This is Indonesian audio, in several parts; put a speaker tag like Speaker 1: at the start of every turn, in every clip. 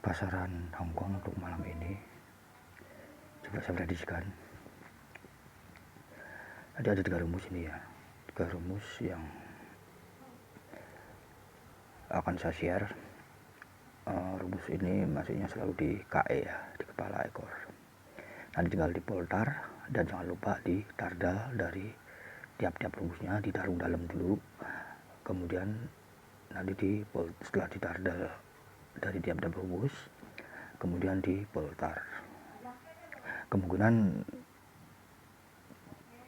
Speaker 1: pasaran Hongkong untuk malam ini. Coba saya prediksikan. Ada 3 rumus ini ya, 3 rumus yang akan saya share. Rumus ini maksudnya selalu di KE ya, di kepala ekor. Nanti tinggal dipoltar dan jangan lupa ditardal dari tiap-tiap rumusnya, ditaruh dalam dulu. Kemudian nanti setelah ditardal dari tiap-tiap rumus, kemudian dipoltar. Kemungkinan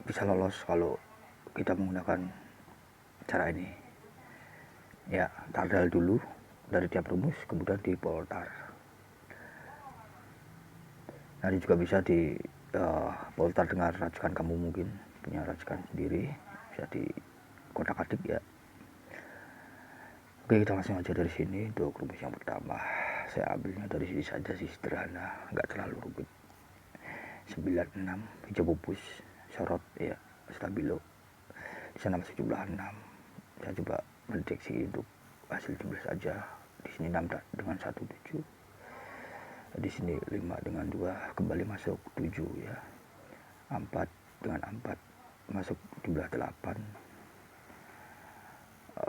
Speaker 1: bisa lolos kalau kita menggunakan cara ini ya, tardal dulu dari tiap rumus kemudian dipoltar. Nanti juga bisa di poltar dengan racikan kamu, mungkin punya racikan sendiri, bisa di kotak-atik ya. Oke, kita langsung aja dari sini. Untuk rumus yang pertama saya ambilnya dari sini saja sih, sederhana, nggak terlalu rumit. 96 hijau pupus sorot ya, stabilo di sana masuk jumlah 6. Saya coba mendeteksi untuk hasil jumlah saja. Di sini 6 dengan 1 7, di sini 5 dengan 2 kembali masuk 7 ya, 4 dengan 4 masuk jumlah 8,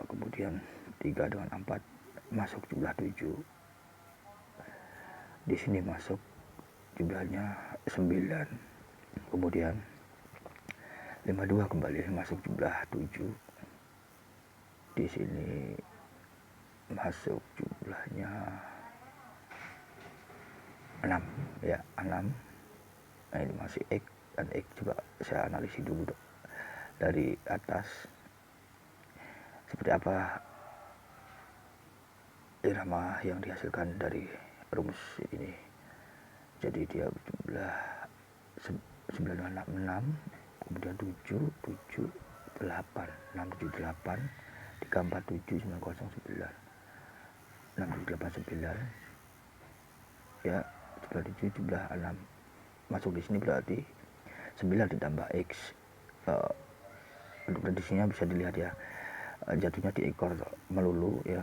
Speaker 1: kemudian 3 dengan 4 masuk jumlah 7, di sini masuk jumlahnya 9, kemudian 52 kembali masuk jumlah 7, di sini masuk jumlahnya 6 ya, 6. Nah, ini masih X dan X. Coba saya analisis dulu dari atas seperti apa irama yang dihasilkan dari rumus ini. Jadi dia berjumlah 9 dengan 6, kemudian 7 7 8 6 7 8 3 4 7 9 0 9 6 7 8 9 ya, jumlah 7 jumlah 6 masuk di sini, berarti 9 ditambah X. Untuk prediksinya bisa dilihat ya, jatuhnya di ekor melulu ya.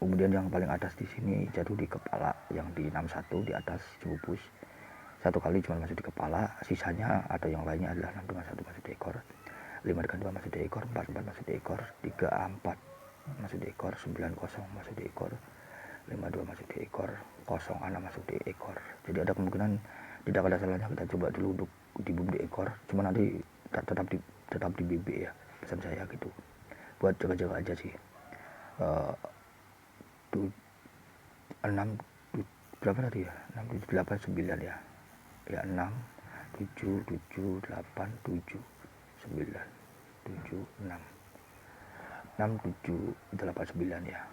Speaker 1: Kemudian yang paling atas di sini jatuh di kepala, yang di 61 di atas pupus. 1 kali cuma masuk di kepala, sisanya atau yang lainnya adalah 6 dengan 1 masuk di ekor, 5 dengan 2 masuk di ekor, 4 4 masuk di ekor, 3 4 masuk di ekor, 9 0 masuk di ekor, 5 2 masuk di ekor, 0 6 masuk di ekor. Jadi ada kemungkinan tidak ada salahnya kita coba dulu untuk di di ekor, cuma nanti tetap di BB ya, pesan saya gitu, buat jaga-jaga aja sih. 6 berapa tadi ya, 6 7 8 9 ya, 6 7 7 8 7 9 7 6 6 7 8 9 ya,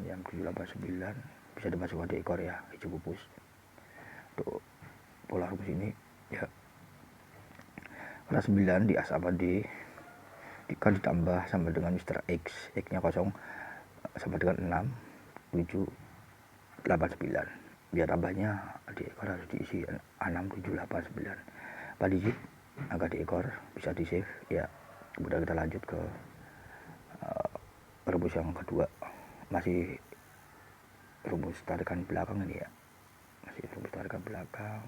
Speaker 1: yang 7 8 9 bisa dimasukkan di ekor ya, hijau pupus. Untuk pola rumus ini ya, karena 9 di A sama D kan ditambah sama dengan Mr. X nya 0 sama dengan 6 7 8 9. Biar tambahnya di ekor harus diisi 6 7 8 9. 4 digit angka di ekor bisa di save ya. Kemudian kita lanjut ke rumus yang kedua, masih rumus tarikan belakang ini ya, masih rumus tarikan belakang.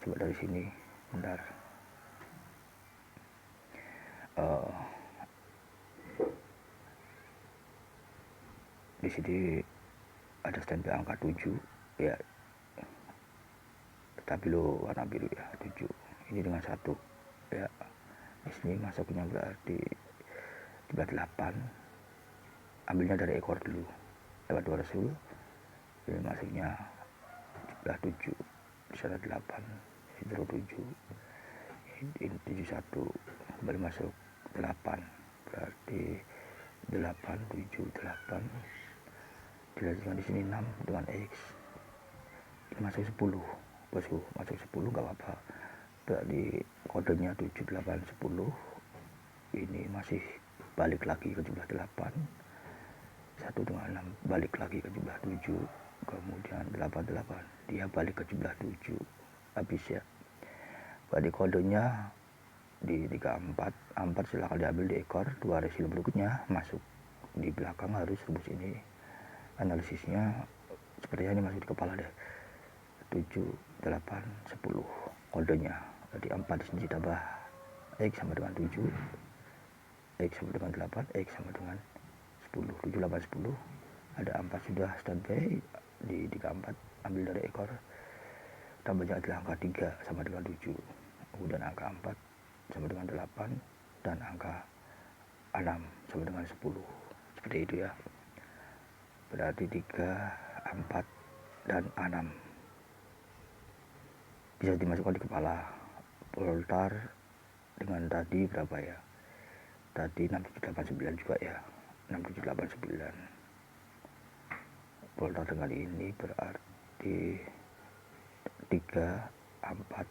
Speaker 1: Coba dari sini bentar. Di sini ada stempel angka 7 ya, stabilo warna biru ya, 7 ini dengan 1 ya. Di sini masuknya berarti jumlah 8, ambilnya dari ekor dulu lewat 2 rasul. Ini masuknya jumlah 7, di sana 8, di 7 ini 71 kembali masuk 8, berarti 8 7 8 dilanjutkan di sini 6 dengan X. Ini masuk 10 bosku, masuk 10 nggak apa-apa, berarti kodenya 7 8 10. Ini masih balik lagi ke jumlah 8, 1 dengan 6 balik lagi ke jumlah 7, kemudian 8 8 dia balik ke jumlah 7, habis ya. Berarti kodenya di 34 silahkan diambil di ekor. 2 resil berikutnya masuk di belakang, harus rumus ini analisisnya sepertinya ini masuk di kepala deh. 7, 8, 10 kodenya. Jadi 4 di sini ditambah X sama dengan 7, X sama dengan 8, X sama dengan 10. 7, 8, 10. Ada 4 sudah standby di 4, ambil dari ekor, tambahnya adalah angka 3 sama dengan 7, kemudian angka 4 sama dengan 8, dan angka 6 sama dengan 10. Seperti itu ya. Berarti 3, 4, dan 6 bisa dimasukkan di kepala. Poltar dengan tadi berapa ya? Tadi 6789 juga ya. 6789. Poltar dengan ini berarti 3, 4,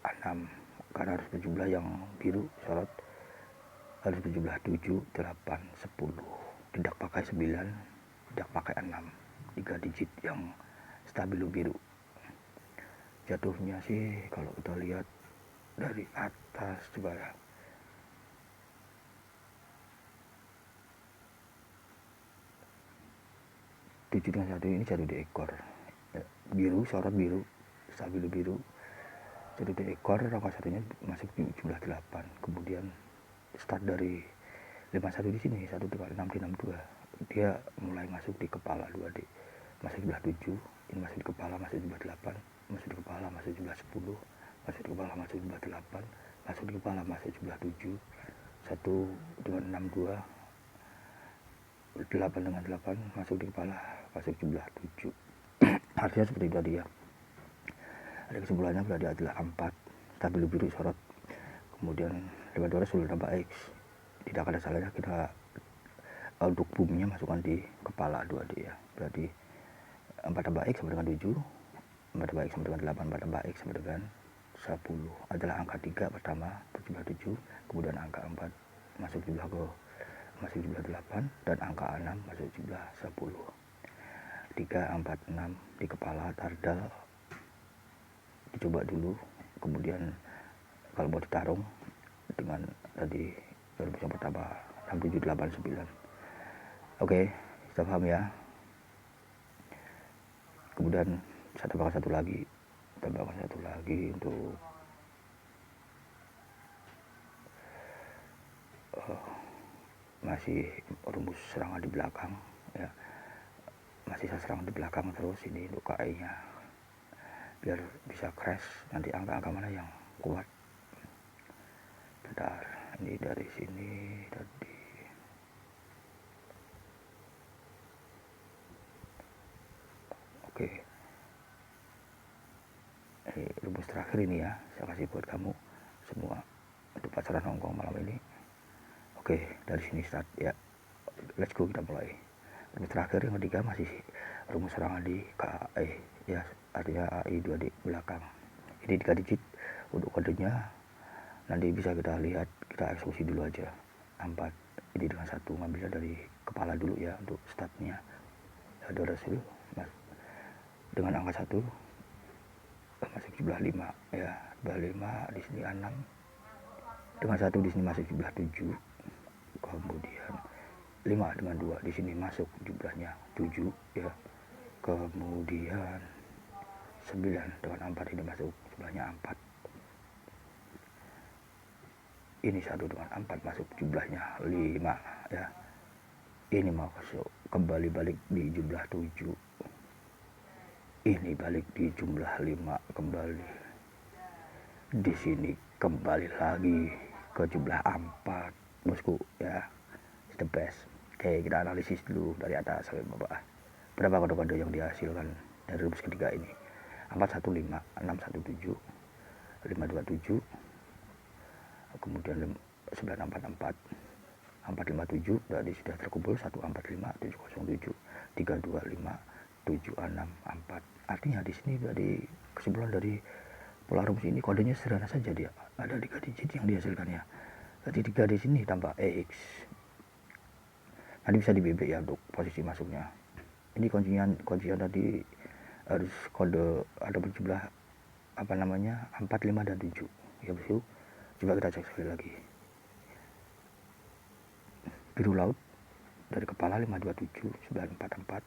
Speaker 1: 6. Karena harus berjumlah yang biru sorot, harus berjumlah 7, 8, 10. Tidak pakai 9, tidak pakai 6. 3 digit yang stabilo biru. Jatuhnya sih kalau kita lihat dari atas coba ya. Tujuh dengan 1 ini jatuh di ekor. Biru, sorot biru, stabilo biru. Jatuh di ekor, rangka satunya masuk di jumlah 8. Kemudian start dari 51 di sini, 1 dengan 6 di 62. Dia mulai masuk di kepala 2D. Masuk jumlah 7, ini masuk di kepala, masuk jumlah 8, masuk di kepala, masuk jumlah 10, masuk di kepala, masuk jumlah 8, masuk di kepala, masuk jumlah 7, 1 dengan 62, 8 dengan 8, masuk di kepala, masuk jumlah 7. Artinya seperti itu tadi ya. Ada kesimpulannya berarti adalah 4, stabilo biru sorot, kemudian 52 sudah tambah X. Tidak ada salahnya kita untuk boomnya masukkan di kepala 2D ya. Berarti 4 tambah X sama dengan 7, 4 tambah X sama dengan 8, 4 tambah X sama dengan 10 adalah angka 3 pertama berjumlah 7, kemudian angka 4 masuk jumlah 8, dan angka 6 masuk jumlah 10. 3, 4, 6 di kepala tardal dicoba dulu, kemudian kalau mau ditarung dengan tadi rumus yang pertama 6, 7, 8, 9. Oke, sudah paham ya. Kemudian saya tambahkan satu lagi untuk masih rumus serangan di belakang ya, masih saya serang di belakang terus ini untuk KI nya biar bisa crash nanti angka-angka mana yang kuat. Bentar, ini dari sini tadi. Oke, ini rumus terakhir ini ya, saya kasih buat kamu semua untuk pacaran Hongkong malam ini. Oke, dari sini start ya. Let's go, kita mulai. Rumus terakhir yang ketiga masih rumus serangan di KAE ya, artinya AI 2D belakang. Ini 3 digit untuk kodenya. Nanti bisa kita lihat, kita eksekusi dulu aja. 4 ini dengan 1, ngambilnya dari kepala dulu ya untuk startnya. Ada rasul dengan angka 1 masuk jumlah 5 ya, jumlah 5 di sini 6 dengan 1 di sini masuk jumlah 7, kemudian 5 dengan 2 di sini masuk jumlahnya 7 ya, kemudian 9 dengan 4 ini masuk jumlahnya 4, ini 1 dengan 4 masuk jumlahnya 5 ya, ini masuk kembali balik di jumlah 7, ini balik di jumlah 5 kembali, di sini kembali lagi ke jumlah 4 bosku ya, the best. Oke, kita analisis dulu dari atas sampai bawah. Berapa kode-kode yang dihasilkan dari rumus ketiga ini? 415, 617, 527, kemudian 9644, 457 dari sudah terkumpul 145, 707, 325, 764. Artinya di sini dari kesimpulan dari pola rumus ini kodenya sederhana saja, dia ada 3 digit yang dihasilkannya. Jadi 3 di sini tambah EX. Nanti bisa di BB ya untuk posisi masuknya. Ini kuncian tadi harus kode ada berjumlah 4, 5 dan 7 ya bosku. Coba kita cek sekali lagi. Biru laut dari kepala 527 944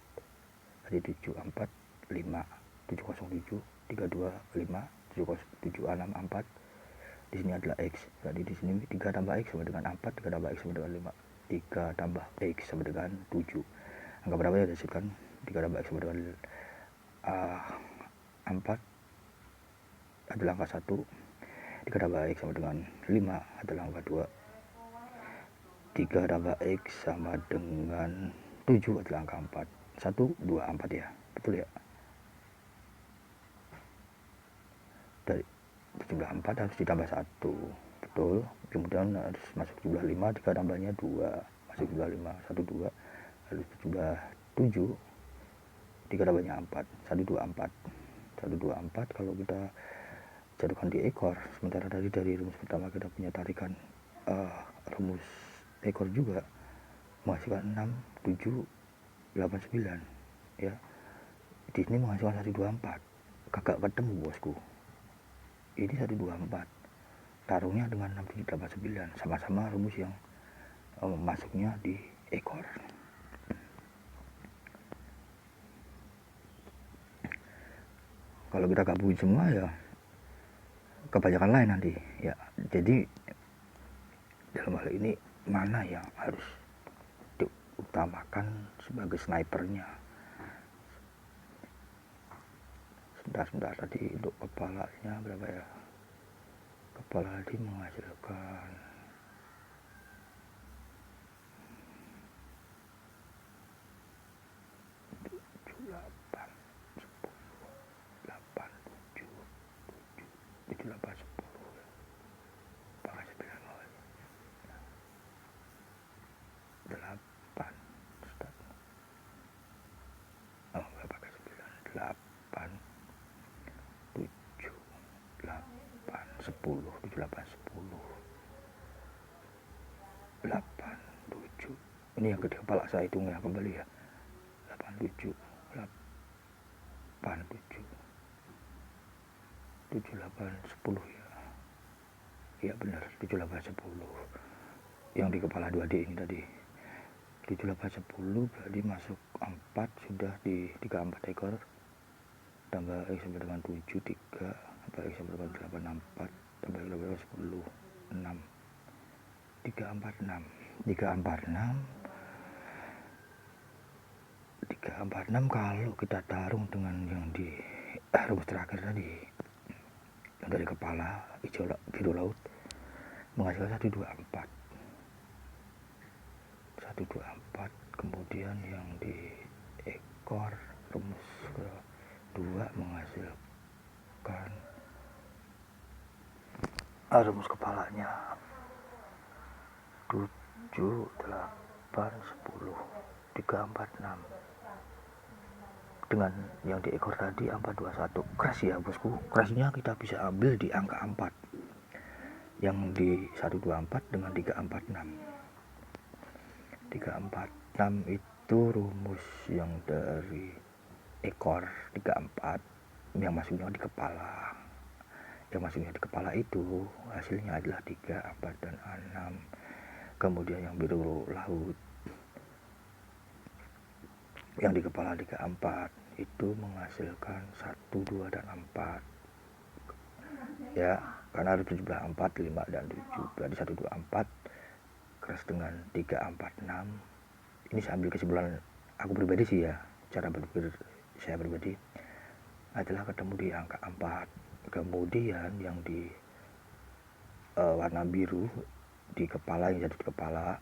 Speaker 1: tadi 74 5 707 325 764. Di sini adalah X, jadi di sini 3 tambah X sama dengan 4, 3 tambah X sama dengan 5, 3 tambah X sama dengan 7. Angka berapa ya dihasilkan? 3 tambah X sama dengan 4 adalah angka 1, 3 tambah X sama dengan 5 adalah angka 2, 3 tambah X sama dengan 7 adalah angka 4. 1, 2, 4 ya, betul ya? Dari jumlah 4 harus ditambah 1, betul. Kemudian harus masuk jumlah 5, 3 tambahnya 2, masuk jumlah 5, 1, 2, harus jumlah 7, 3 tambahnya 4, 1, 2, 4, 1, 2, 4. Kalau kita jadikan di ekor, sementara tadi dari rumus pertama kita punya tarikan rumus ekor juga menghasilkan 6, 7, 8, 9 ya. Di sini menghasilkan 1, 2, 4, kagak ketemu bosku. Ini 1, 2, 4 taruhnya dengan 6, 7, 8, 9 sama-sama rumus yang masuknya di ekor. Kalau kita gabungin semua ya kebanyakan lain nanti ya. Jadi dalam hal ini mana yang harus diutamakan sebagai snipernya? Sebentar tadi untuk kepalanya berapa ya? Kepala tadi menghasilkan 7, 8, 10, 8, 7, 7, 8, 10 pakai 9 lagi 8 start. Oh nggak pakai 9, 8, 7, 8, 10, 7, 8, 10, 8, 7. Ini yang gede kepala saya hitungnya kembali ya. 8, 7, 8, 7, 7, 8, 10 ya. Iya benar, 7, 8, 10. Yang di kepala 2D ini tadi. 7, 8, 10 berarti masuk 4 sudah di 3, 4 ekor. Tambah X sampai dengan 7, 3, tambah X sampai dengan 8, 4, tambah X sampai dengan 10, 6, 3, 4, 6, 3, 4, 6, 3, 4, 6. Kalau kita taruh dengan yang di rumus terakhir tadi, yang dari kepala hijau biru laut menghasilkan 1, 2, 4, 1, 2, 4. Kemudian yang di ekor rumus kedua menghasilkan rumus kepalanya 7, 8, 10, 3, 4, 6. Dengan yang di ekor tadi 4, 2, 1. Crash ya bosku. Crashnya kita bisa ambil di angka 4. Yang di 1, 2, 4 dengan 3, 4, 6. 3, 4, 6 itu rumus yang dari ekor 3, 4 yang masuknya di kepala. Yang masuknya di kepala itu hasilnya adalah 3, 4, dan 6. Kemudian yang biru laut yang di kepala 3, 4 itu menghasilkan 1, 2, dan 4 ya, karena ada jumlah 4, 5, dan 7. Berarti 1, 2, 4 keras dengan 3, 4, 6. Ini saya ambil kesimpulan aku pribadi sih ya, cara berpikir saya pribadi adalah ketemu di angka 4. Kemudian yang di warna biru di kepala, yang jadi di kepala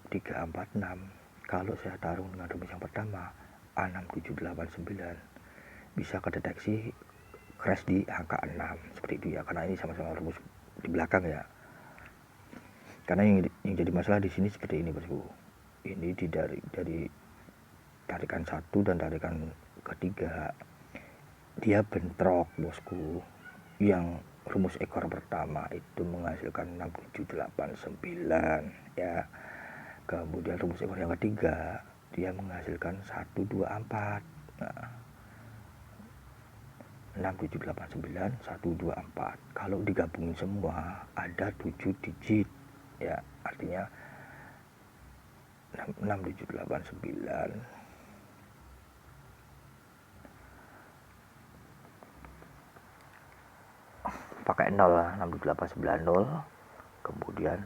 Speaker 1: 3, 4, 6. Kalau saya taruh dengan rumus yang pertama 6, 7, 8, 9 bisa kedeteksi crash di angka 6 seperti itu ya, karena ini sama-sama rumus di belakang ya. Karena yang jadi masalah di sini seperti ini bosku. Ini dari tarikan 1 dan tarikan ketiga dia bentrok bosku. Yang rumus ekor pertama itu menghasilkan 6, 7, 8, 9 ya. Kemudian rumus ekor yang ketiga dia menghasilkan 1, 2, 4. Nah, 6, 7, 8, 9, 1, 2, 4. Kalau digabungin semua ada 7 digit ya, artinya 6, 7, 8, 9 pakai 0 lah, 67890, kemudian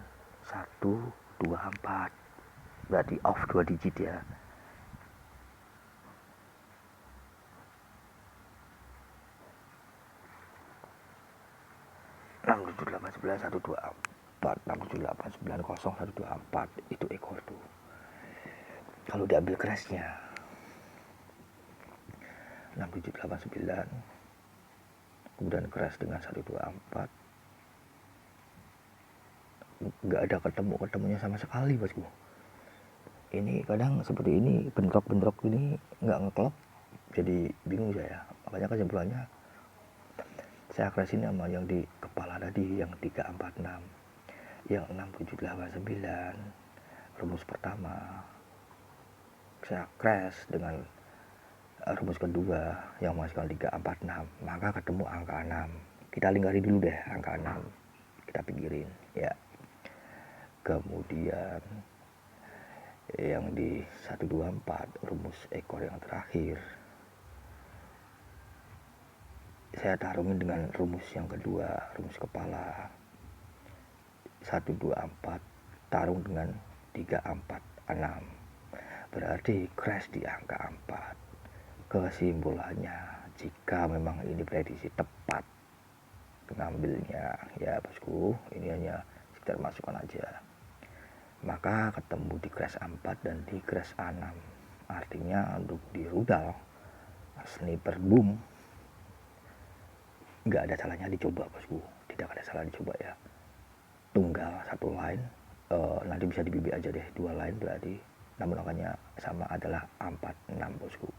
Speaker 1: 124, berarti off 2 digit ya. Enam tujuh delapan sembilan satu dua empat, 67890 124 itu ekor tuh. Kalau diambil crashnya 6789, kemudian crash dengan 124, nggak ada ketemunya sama sekali bosku. Ini kadang seperti ini, bentrok ini nggak ngeklop, jadi bingung saya. Makanya kesimpulannya saya crashin sama yang di kepala tadi, yang 346, yang 6789 rumus pertama saya crash dengan rumus kedua yang menghasilkan 346, maka ketemu angka 6. Kita lingkari dulu deh angka 6, kita pinggirin ya. Kemudian yang di 124 rumus ekor yang terakhir saya tarungin dengan rumus yang kedua, rumus kepala 124 tarung dengan 346, berarti crash di angka 4. Kesimpulannya, jika memang ini prediksi tepat mengambilnya ya bosku, ini hanya sekedar masukan aja, maka ketemu di crash 4 dan di crash 6. Artinya untuk di rudal sniper boom nggak ada salahnya dicoba bosku, tidak ada salah dicoba ya. Tunggal satu line, nanti bisa di BB aja deh, 2 line berarti, namun angkanya sama adalah 46 bosku.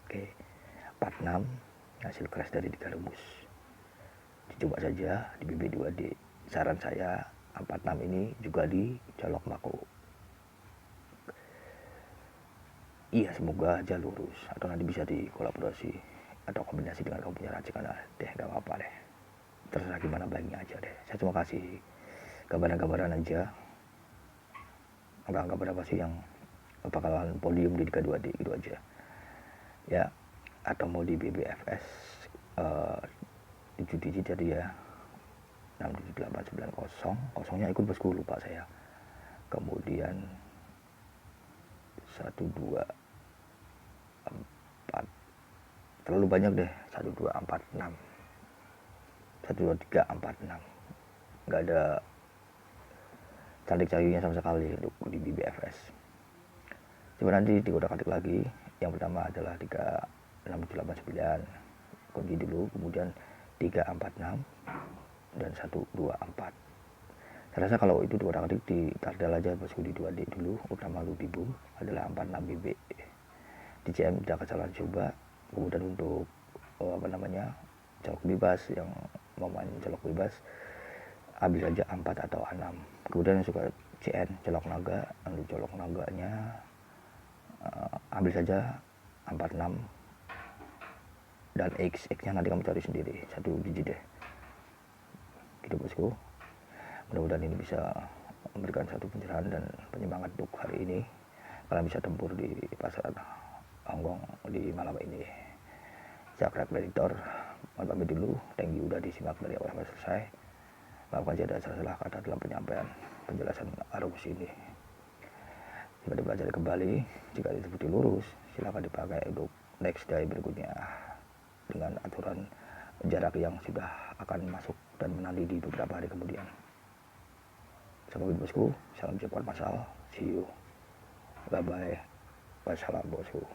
Speaker 1: Oke, 46 hasil crash dari 3 rumus, dicoba saja di BB 2D. Saran saya 46 ini juga di colok mako. Iya, semoga aja lurus, atau nanti bisa dikolaborasi atau kombinasi dengan kamu punya racikan deh, gak apa-apa deh, terserah gimana baiknya aja deh. Saya cuma kasih gambaran-gambaran aja, angka-angka berapa sih yang bakalan podium di 2D gitu aja ya. Atau mau di BBFS 7 digit jadi ya, 67890, kosongnya ikut bosku, lupa saya. Kemudian 124, terlalu banyak deh, 1246, 12346, nggak ada cantik cayunya sama sekali untuk di BBFS. Coba nanti dikotak-katik lagi. Yang pertama adalah 36789, kunci dulu, kemudian 346 dan 124. Saya rasa kalau itu dikotak-katik di tardal aja bosku, di 2D dulu, utama lu di boom adalah 46 BB. Di CM tidak kesalahan coba. Kemudian untuk colok bebas, yang mau main colok bebas ambil saja 4 atau 6. Kemudian yang suka CN colok naga, untuk colok naganya ambil saja 46 dan X nya nanti kamu cari sendiri, 1 digit deh gitu bosku. Mudah-mudahan ini bisa memberikan satu pencerahan dan penyemangat untuk hari ini. Kalian bisa tempur di pasar Hongkong di malam ini. Saya Editor, mohon pamit dulu. Thank you udah disimak dari awal sampai selesai. Maafkan jika ada salah kata dalam penyampaian penjelasan rumus ini. Jika dipelajari kembali, jika disebut lurus, silakan dipakai untuk next day berikutnya dengan aturan jarak yang sudah akan masuk dan menanti di beberapa hari kemudian. Sampai bosku, salam cepat masal, see you, bye bye, wassalam bosku.